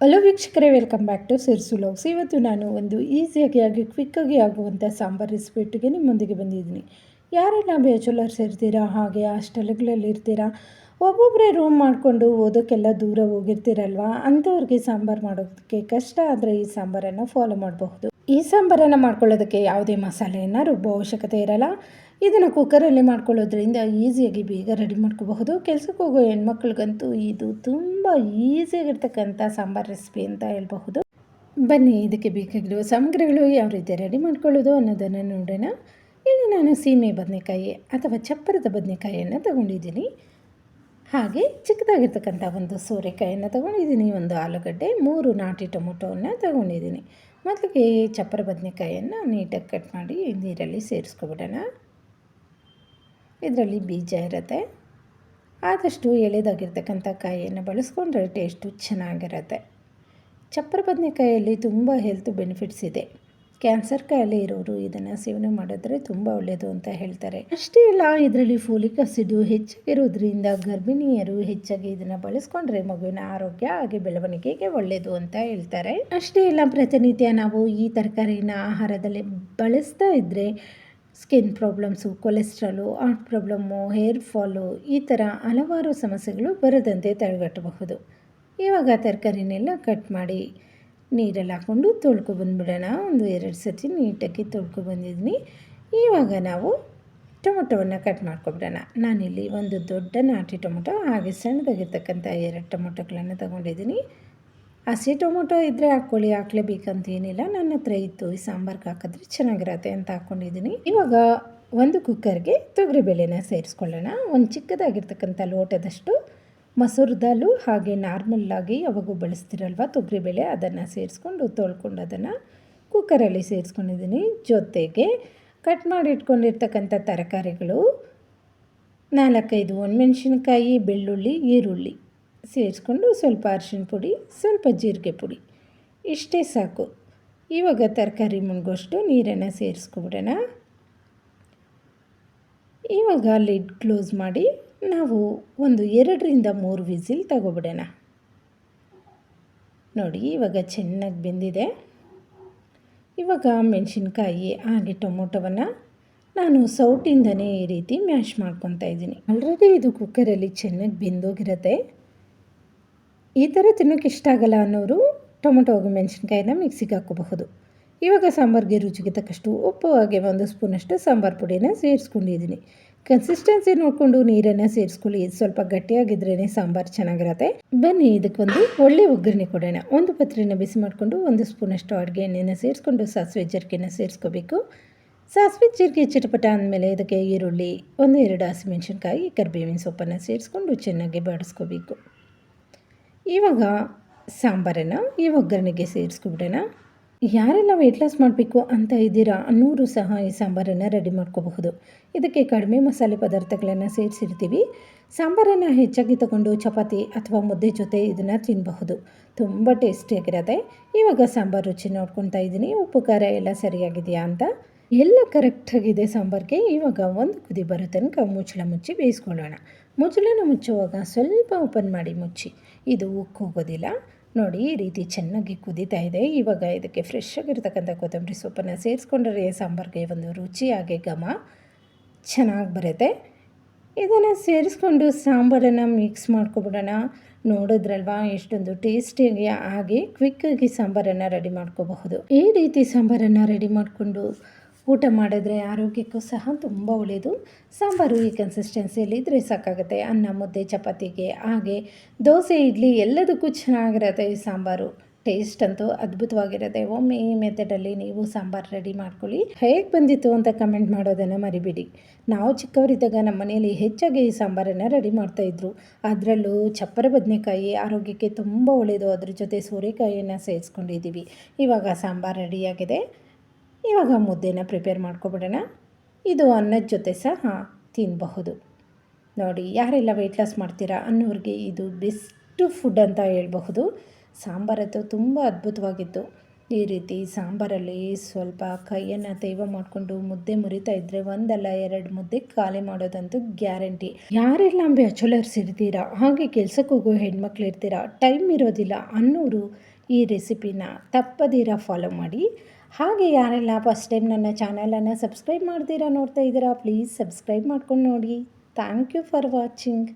Hello ವೀಕ್ಷಕರೇ, welcome back to ಸಿರ್ಸು vlogs. ಇವತ್ತು ನಾನು ಒಂದು ಈಸಿಯಾಗಿ ಕ್ವಿಕ್ಕಾಗಿ ಆಗುವಂಥ ಸಾಂಬಾರು ರೆಸಿಪಿಯೊಟ್ಟಿಗೆ ನಿಮ್ಮೊಂದಿಗೆ ಬಂದಿದ್ದೀನಿ. ಯಾರೆಲ್ಲ ಬ್ಯಾಚುಲರ್ಸ್ ಇರ್ತೀರಾ, ಹಾಗೆ ಹಾಸ್ಟೆಲ್ಗಳಲ್ಲಿ ಇರ್ತೀರಾ, ಒಬ್ಬೊಬ್ಬರೇ ರೂಮ್ ಮಾಡಿಕೊಂಡು ಓದೋಕ್ಕೆಲ್ಲ ದೂರ ಹೋಗಿರ್ತೀರಲ್ವ, ಅಂಥವ್ರಿಗೆ ಸಾಂಬಾರು ಮಾಡೋದಕ್ಕೆ ಕಷ್ಟ ಆದರೆ ಈ ಸಾಂಬಾರನ್ನು ಫಾಲೋ ಮಾಡಬಹುದು. ಈ ಸಾಂಬಾರನ್ನು ಮಾಡ್ಕೊಳ್ಳೋದಕ್ಕೆ ಯಾವುದೇ ಮಸಾಲೆಯನ್ನು ರುಬ್ಬೋ ಅವಶ್ಯಕತೆ ಇರಲ್ಲ. ಇದನ್ನು ಕುಕ್ಕರಲ್ಲಿ ಮಾಡ್ಕೊಳ್ಳೋದ್ರಿಂದ ಈಸಿಯಾಗಿ ಬೇಗ ರೆಡಿ ಮಾಡ್ಕೋಬಹುದು. ಕೆಲಸಕ್ಕೆ ಹೋಗೋ ಹೆಣ್ಮಕ್ಳಿಗಂತೂ ಇದು ತುಂಬ ಈಸಿಯಾಗಿರ್ತಕ್ಕಂಥ ಸಾಂಬಾರು ರೆಸಿಪಿ ಅಂತ ಹೇಳ್ಬಹುದು. ಬನ್ನಿ, ಇದಕ್ಕೆ ಬೇಕಾಗಿರುವ ಸಾಮಗ್ರಿಗಳು ಯಾವ ರೀತಿ ರೆಡಿ ಮಾಡ್ಕೊಳ್ಳೋದು ಅನ್ನೋದನ್ನು ನೋಡೋಣ. ಇಲ್ಲಿ ನಾನು ಸೀಮೆ ಬದನೆಕಾಯಿ ಅಥವಾ ಚಪ್ಪರದ ಬದನೆಕಾಯಿಯನ್ನು ತಗೊಂಡಿದ್ದೀನಿ. ಹಾಗೆ ಚಿಕ್ಕದಾಗಿರ್ತಕ್ಕಂಥ ಒಂದು ಸೋರೆಕಾಯಿಯನ್ನು ತಗೊಂಡಿದ್ದೀನಿ, ಒಂದು ಆಲೂಗಡ್ಡೆ, 3 ನಾಟಿ ಟೊಮೊಟೊವನ್ನು ತಗೊಂಡಿದ್ದೀನಿ. ಮೊದಲಿಗೆ ಚಪ್ಪರ ಬದನೆಕಾಯಿಯನ್ನು ನೀಟಾಗಿ ಕಟ್ ಮಾಡಿ ನೀರಲ್ಲಿ ಸೇರಿಸ್ಕೊಬಿಡೋಣ. ಇದರಲ್ಲಿ ಬೀಜ ಇರುತ್ತೆ. ಆದಷ್ಟು ಎಳೆದಾಗಿರ್ತಕ್ಕಂಥ ಕಾಯಿಯನ್ನು ಬಳಸ್ಕೊಂಡ್ರೆ ಟೇಸ್ಟು ಚೆನ್ನಾಗಿರುತ್ತೆ. ಚಪ್ಪರ ಬದನೆಕಾಯಲ್ಲಿ ತುಂಬ ಹೆಲ್ತ್ ಬೆನಿಫಿಟ್ಸ್ ಇದೆ. ಕ್ಯಾನ್ಸರ್ ಕಾಯಿಲೆ ಇರೋರು ಇದನ್ನು ಸೇವನೆ ಮಾಡಿದ್ರೆ ತುಂಬ ಒಳ್ಳೆಯದು ಅಂತ ಹೇಳ್ತಾರೆ. ಅಷ್ಟೇ ಅಲ್ಲ, ಇದರಲ್ಲಿ ಫೋಲಿಕ್ ಆಸಿಡ್ ಹೆಚ್ಚಾಗಿರೋದ್ರಿಂದ ಗರ್ಭಿಣಿಯರು ಹೆಚ್ಚಾಗಿ ಇದನ್ನು ಬಳಸ್ಕೊಂಡ್ರೆ ಮಗುವಿನ ಆರೋಗ್ಯ ಹಾಗೆ ಬೆಳವಣಿಗೆಗೆ ಒಳ್ಳೆಯದು ಅಂತ ಹೇಳ್ತಾರೆ. ಅಷ್ಟೇ ಅಲ್ಲ, ಪ್ರತಿನಿತ್ಯ ನಾವು ಈ ತರಕಾರಿನ ಆಹಾರದಲ್ಲಿ ಬಳಸ್ತಾ ಇದ್ದರೆ skin problems, cholesterol, heart problem, hair fall ಈ ಥರ ಹಲವಾರು ಸಮಸ್ಯೆಗಳು ಬರದಂತೆ ತಡೆಗಟ್ಟಬಹುದು. ಇವಾಗ ತರಕಾರಿನೆಲ್ಲ ಕಟ್ ಮಾಡಿ ನೀರಲ್ಲಿ ಹಾಕ್ಕೊಂಡು ತೊಳ್ಕೊಬಂದ್ಬಿಡೋಣ. ಒಂದು 2 ಸತಿ ನೀಟಾಗಿ ತೊಳ್ಕೊಬಂದಿದ್ದೀನಿ. ಇವಾಗ ನಾವು ಟೊಮೊಟೊವನ್ನು ಕಟ್ ಮಾಡ್ಕೊಬಿಡೋಣ. ನಾನಿಲ್ಲಿ ಒಂದು ದೊಡ್ಡ ನಾಟಿ ಟೊಮೊಟೊ ಹಾಗೆ ಸಣ್ಣದಾಗಿರ್ತಕ್ಕಂಥ 2 ಟೊಮೊಟೊಗಳನ್ನು ತಗೊಂಡಿದ್ದೀನಿ. ಹಸಿ ಟೊಮೊಟೊ ಇದ್ದರೆ ಹಾಕ್ಕೊಳ್ಳಿ, ಹಾಕ್ಲೇಬೇಕಂತ ಏನಿಲ್ಲ. ನನ್ನ ಹತ್ರ ಇತ್ತು, ಈ ಸಾಂಬಾರ್ಗೆ ಹಾಕಿದ್ರೆ ಚೆನ್ನಾಗಿರತ್ತೆ ಅಂತ ಹಾಕ್ಕೊಂಡಿದ್ದೀನಿ. ಇವಾಗ ಒಂದು ಕುಕ್ಕರ್ಗೆ ತೊಗರಿಬೇಳೆನ ಸೇರಿಸ್ಕೊಳ್ಳೋಣ. ಒಂದು ಚಿಕ್ಕದಾಗಿರ್ತಕ್ಕಂಥ ಲೋಟದಷ್ಟು ಮಸೂರು ದಾಲು ಹಾಗೆ ನಾರ್ಮಲ್ಲಾಗಿ ಯಾವಾಗೂ ಬಳಸ್ತಿರಲ್ವ ತೊಗರಿಬೇಳೆ, ಅದನ್ನು ಸೇರಿಸ್ಕೊಂಡು ತೊಳ್ಕೊಂಡು ಅದನ್ನು ಕುಕ್ಕರಲ್ಲಿ ಸೇರಿಸ್ಕೊಂಡಿದ್ದೀನಿ. ಜೊತೆಗೆ ಕಟ್ ಮಾಡಿ ಇಟ್ಕೊಂಡಿರ್ತಕ್ಕಂಥ ತರಕಾರಿಗಳು 4-5 ಒಣಮೆಣಸಿನ್ಕಾಯಿ, ಬೆಳ್ಳುಳ್ಳಿ, ಈರುಳ್ಳಿ ಸೇರಿಸ್ಕೊಂಡು ಸ್ವಲ್ಪ ಅರಿಶಿಣ ಪುಡಿ, ಸ್ವಲ್ಪ ಜೀರಿಗೆ ಪುಡಿ, ಇಷ್ಟೇ ಸಾಕು. ಇವಾಗ ತರಕಾರಿ ಮುಳುಗೋಷ್ಟು ನೀರನ್ನು ಸೇರಿಸ್ಕೊಬಿಡೋಣ. ಇವಾಗ ಲಿಡ್ ಕ್ಲೋಸ್ ಮಾಡಿ ನಾವು ಒಂದು 2-3 ವಿಸಿಲ್ ತಗೊಬಿಡೋಣ. ನೋಡಿ, ಇವಾಗ ಚೆನ್ನಾಗಿ ಬೆಂದಿದೆ. ಇವಾಗ ಮೆಣಸಿನ್ಕಾಯಿ ಹಾಗೆ ಟೊಮೊಟೊವನ್ನು ನಾನು ಸೌಟಿಂದನೇ ಈ ರೀತಿ ಮ್ಯಾಶ್ ಮಾಡ್ಕೊತಾ ಇದ್ದೀನಿ. ಆಲ್ರೆಡಿ ಇದು ಕುಕ್ಕರಲ್ಲಿ ಚೆನ್ನಾಗಿ ಬೆಂದೋಗಿರುತ್ತೆ. ಈ ಥರ ತಿನ್ನೋಕ್ಕೆ ಇಷ್ಟ ಆಗಲ್ಲ ಅನ್ನೋರು ಟೊಮೊಟೊ ಹಾಗೂ ಮೆಣಸಿನ್ಕಾಯಿನ ಮಿಕ್ಸಿಗೆ ಹಾಕೋಬಹುದು. ಇವಾಗ ಸಾಂಬಾರಿಗೆ ರುಚಿಗೆ ತಕ್ಕಷ್ಟು ಉಪ್ಪು ಹಾಗೆ 1 ಸ್ಪೂನಷ್ಟು ಸಾಂಬಾರು ಪುಡಿನ ಸೇರಿಸ್ಕೊಂಡಿದ್ದೀನಿ. ಕನ್ಸಿಸ್ಟೆನ್ಸಿ ನೋಡಿಕೊಂಡು ನೀರನ್ನು ಸೇರಿಸ್ಕೊಳ್ಳಿ. ಸ್ವಲ್ಪ ಗಟ್ಟಿಯಾಗಿದ್ರೇ ಸಾಂಬಾರು ಚೆನ್ನಾಗಿರುತ್ತೆ. ಬನ್ನಿ, ಇದಕ್ಕೊಂದು ಒಳ್ಳೆ ಒಗ್ಗರಣೆ ಕೊಡೋಣ. ಒಂದು ಪಾತ್ರೆನ ಬಿಸಿ ಮಾಡಿಕೊಂಡು 1 ಸ್ಪೂನಷ್ಟು ಅಡುಗೆ ಎಣ್ಣೆನ ಸೇರಿಸ್ಕೊಂಡು ಸಾಸಿವೆ ಜೀರಿಗೆನ ಸೇರಿಸ್ಕೋಬೇಕು. ಸಾಸಿವೆ ಜೀರಿಗೆ ಚಿಟಪಟ ಅಂದಮೇಲೆ ಇದಕ್ಕೆ ಈರುಳ್ಳಿ, 1-2 ಹಸಿಮೆಣಸಿನ್ಕಾಯಿ, ಕರಿಬೇವಿನ ಸೊಪ್ಪನ್ನು ಸೇರಿಸ್ಕೊಂಡು ಚೆನ್ನಾಗಿ ಬಾಡಿಸ್ಕೋಬೇಕು. ಇವಾಗ ಸಾಂಬಾರನ್ನು ಈ ಒಗ್ಗರಣೆಗೆ ಸೇರಿಸ್ಕೊಬಿಡೋಣ. ಯಾರೆಲ್ಲ ವೆಯ್ಟ್ ಲಾಸ್ ಮಾಡಬೇಕು ಅಂತ ಇದ್ದೀರಾ ಅನ್ನೋರು ಸಹ ಈ ಸಾಂಬಾರನ್ನು ರೆಡಿ ಮಾಡ್ಕೋಬಹುದು. ಇದಕ್ಕೆ ಕಡಿಮೆ ಮಸಾಲೆ ಪದಾರ್ಥಗಳನ್ನು ಸೇರಿಸಿರ್ತೀವಿ. ಸಾಂಬಾರನ್ನು ಹೆಚ್ಚಾಗಿ ತಗೊಂಡು ಚಪಾತಿ ಅಥವಾ ಮುದ್ದೆ ಜೊತೆ ಇದನ್ನು ತಿನ್ನಬಹುದು. ತುಂಬ ಟೇಸ್ಟಿಯಾಗಿರುತ್ತೆ. ಇವಾಗ ಸಾಂಬಾರು ರುಚಿ ನೋಡ್ಕೊತಾ ಇದ್ದೀನಿ, ಉಪ್ಪು ಖಾರ ಎಲ್ಲ ಸರಿಯಾಗಿದೆಯಾ ಅಂತ. ಎಲ್ಲ ಕರೆಕ್ಟಾಗಿದೆ ಸಾಂಬಾರಿಗೆ. ಇವಾಗ ಒಂದು ಕುದಿ ಬರೋ ತನಕ ಮುಚ್ಚಳ ಮುಚ್ಚಿ ಬೇಯಿಸ್ಕೊಳ್ಳೋಣ. ಮುಚ್ಚಳನ ಮುಚ್ಚುವಾಗ ಸ್ವಲ್ಪ ಓಪನ್ ಮಾಡಿ ಮುಚ್ಚಿ, ಇದು ಉಕ್ಕೋಗೋದಿಲ್ಲ. ನೋಡಿ, ಈ ರೀತಿ ಚೆನ್ನಾಗಿ ಕುದೀತಾ ಇದೆ. ಇವಾಗ ಇದಕ್ಕೆ ಫ್ರೆಶ್ ಆಗಿರ್ತಕ್ಕಂಥ ಕೊತ್ತಂಬರಿ ಸೊಪ್ಪನ್ನು ಸೇರಿಸ್ಕೊಂಡ್ರೆ ಸಾಂಬಾರಿಗೆ ಒಂದು ರುಚಿ ಹಾಗೆ ಘಮ ಚೆನ್ನಾಗಿ ಬರುತ್ತೆ. ಇದನ್ನು ಸೇರಿಸ್ಕೊಂಡು ಸಾಂಬಾರನ್ನು ಮಿಕ್ಸ್ ಮಾಡ್ಕೊಬಿಡೋಣ. ನೋಡಿದ್ರಲ್ವಾ ಎಷ್ಟೊಂದು ಟೇಸ್ಟಿಯಾಗಿ ಹಾಗೆ ಕ್ವಿಕ್ಕಾಗಿ ಸಾಂಬಾರನ್ನು ರೆಡಿ ಮಾಡ್ಕೋಬಹುದು. ಈ ರೀತಿ ಸಾಂಬಾರನ್ನು ರೆಡಿ ಮಾಡಿಕೊಂಡು ಊಟ ಮಾಡಿದ್ರೆ ಆರೋಗ್ಯಕ್ಕೂ ಸಹ ತುಂಬ ಒಳ್ಳೆಯದು. ಸಾಂಬಾರು ಈ ಕನ್ಸಿಸ್ಟೆನ್ಸಿಯಲ್ಲಿ ಇದ್ದರೆ ಸಾಕಾಗುತ್ತೆ. ಅನ್ನ, ಮುದ್ದೆ, ಚಪಾತಿಗೆ ಹಾಗೆ ದೋಸೆ, ಇಡ್ಲಿ ಎಲ್ಲದಕ್ಕೂ ಚೆನ್ನಾಗಿರುತ್ತೆ ಈ ಸಾಂಬಾರು. ಟೇಸ್ಟ್ ಅಂತೂ ಅದ್ಭುತವಾಗಿರುತ್ತೆ. ಒಮ್ಮೆ ಈ ಮೆಥಡಲ್ಲಿ ನೀವು ಸಾಂಬಾರು ರೆಡಿ ಮಾಡ್ಕೊಳ್ಳಿ. ಹೇಗೆ ಬಂದಿತ್ತು ಅಂತ ಕಮೆಂಟ್ ಮಾಡೋದನ್ನು ಮರಿಬೇಡಿ. ನಾವು ಚಿಕ್ಕವರಿದ್ದಾಗ ನಮ್ಮ ಮನೆಯಲ್ಲಿ ಹೆಚ್ಚಾಗಿ ಈ ಸಾಂಬಾರನ್ನು ರೆಡಿ ಮಾಡ್ತಾಯಿದ್ರು. ಅದರಲ್ಲೂ ಚಪ್ಪರ ಬದನೆಕಾಯಿ ಆರೋಗ್ಯಕ್ಕೆ ತುಂಬ ಒಳ್ಳೆಯದು. ಅದ್ರ ಜೊತೆ ಸೋರೆಕಾಯಿಯನ್ನು ಸೇರಿಸ್ಕೊಂಡಿದ್ದೀವಿ. ಇವಾಗ ಸಾಂಬಾರು ರೆಡಿಯಾಗಿದೆ. ಇವಾಗ ಮುದ್ದೆನ ಪ್ರಿಪೇರ್ ಮಾಡ್ಕೊಬಿಡೋಣ. ಇದು ಅನ್ನದ ಜೊತೆ ಸಹ ತಿನ್ನಬಹುದು. ನೋಡಿ, ಯಾರೆಲ್ಲ ವೆಯ್ಟ್ ಲಾಸ್ ಮಾಡ್ತೀರಾ ಅನ್ನೋರಿಗೆ ಇದು ಬೆಸ್ಟ್ ಫುಡ್ ಅಂತ ಹೇಳ್ಬಹುದು. ಸಾಂಬಾರತ್ತು ತುಂಬ ಅದ್ಭುತವಾಗಿತ್ತು. ಈ ರೀತಿ ಸಾಂಬಾರಲ್ಲಿ ಸ್ವಲ್ಪ ಕೈಯನ್ನು ತೇವ ಮಾಡಿಕೊಂಡು ಮುದ್ದೆ ಮುರಿತಾ ಇದ್ದರೆ ಒಂದಲ್ಲ ಎರಡು ಮುದ್ದೆ ಖಾಲಿ ಮಾಡೋದಂತೂ ಗ್ಯಾರಂಟಿ. ಯಾರೆಲ್ಲ ಬ್ಯಾಚುಲರ್ಸ್ ಇರ್ತೀರಾ, ಹಾಗೆ ಕೆಲ್ಸಕ್ಕೆ ಹೋಗೋ ಹೆಣ್ಮಕ್ಳು ಇರ್ತೀರಾ, ಟೈಮ್ ಇರೋದಿಲ್ಲ ಅನ್ನೋರು ಈ ರೆಸಿಪಿನ ತಪ್ಪದಿರ ಫಾಲೋ ಮಾಡಿ. ಹಾಗೆ ಯಾರೆಲ್ಲ ಫಸ್ಟ್ ಟೈಮ್ ನನ್ನ ಚಾನಲನ್ನು ಸಬ್ಸ್ಕ್ರೈಬ್ ಮಾಡ್ತೀರಾ ನೋಡ್ತಾ ಇದ್ದೀರಾ, ಪ್ಲೀಸ್ ಸಬ್ಸ್ಕ್ರೈಬ್ ಮಾಡ್ಕೊಂಡು ನೋಡಿ. Thank you for watching.